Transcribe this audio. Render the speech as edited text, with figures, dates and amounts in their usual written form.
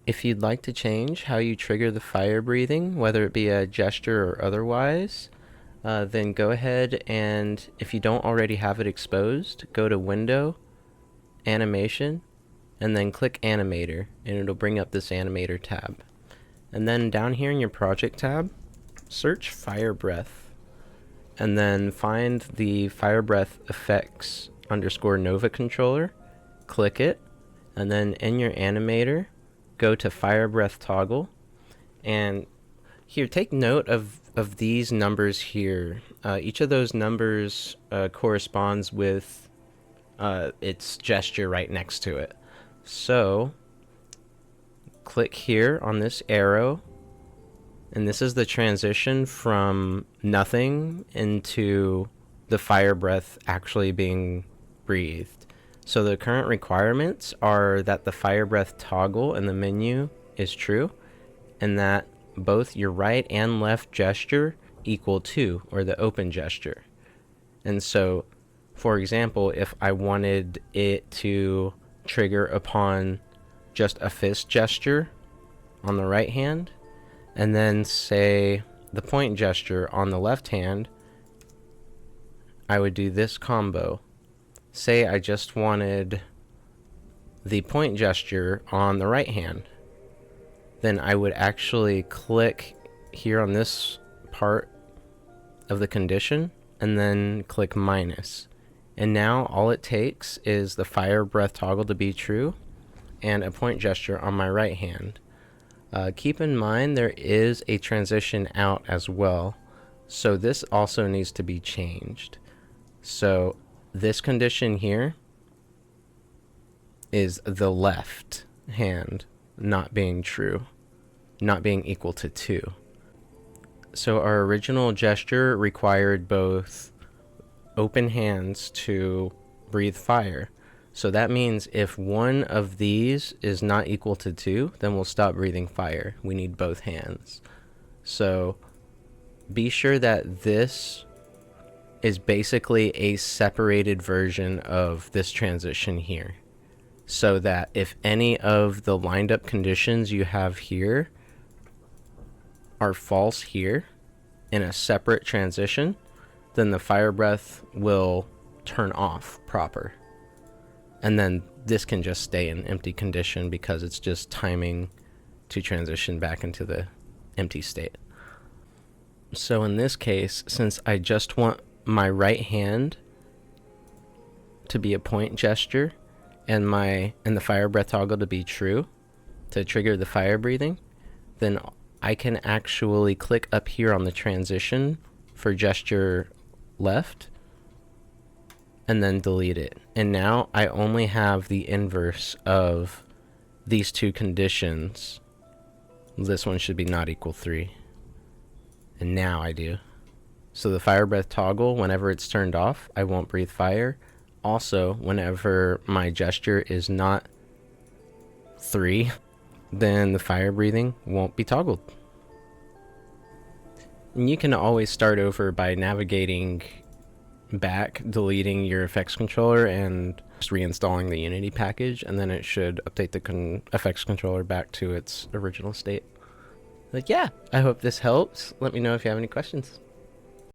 If you'd like to change how you trigger the fire breathing, whether it be a gesture or otherwise, then go ahead and, if you don't already have it exposed, go to Window, Animation, and then click Animator, and it'll bring up this Animator tab. And then down here in your Project tab, search Fire Breath, and then find the Fire Breath Effects _ Nova controller, click it, and then in your Animator, go to Fire Breath Toggle, and here, take note of these numbers here. Each of those numbers corresponds with its gesture right next to it. So, click here on this arrow, and this is the transition from nothing into the fire breath actually being breathed. So the current requirements are that the fire breath toggle in the menu is true, and that both your right and left gesture equal 2, or the open gesture. And so, for example, if I wanted it to trigger upon just a fist gesture on the right hand, and then say the point gesture on the left hand, I would do this combo. Say I just wanted the point gesture on the right hand, then I would actually click here on this part of the condition and then click minus. And now all it takes is the fire breath toggle to be true and a point gesture on my right hand. Keep in mind there is a transition out as well, so this also needs to be changed. So this condition here is the left hand not being true, not being equal to 2. So our original gesture required both open hands to breathe fire. So that means if one of these is not equal to 2, then we'll stop breathing fire. We need both hands. So be sure that this is basically a separated version of this transition here, so that if any of the lined up conditions you have here are false here in a separate transition, then the fire breath will turn off proper. And then this can just stay in empty condition because it's just timing to transition back into the empty state. So in this case, since I just want my right hand to be a point gesture and the fire breath toggle to be true to trigger the fire breathing, then I can actually click up here on the transition for gesture left and then delete it. And now I only have the inverse of these two conditions. This one should be not equal 3. And now I do. So the fire breath toggle, whenever it's turned off, I won't breathe fire. Also, whenever my gesture is not 3, then the fire breathing won't be toggled. And you can always start over by navigating back, deleting your effects controller, and just reinstalling the Unity package, and then it should update the effects controller back to its original state. Like, yeah, I hope this helps. Let me know if you have any questions.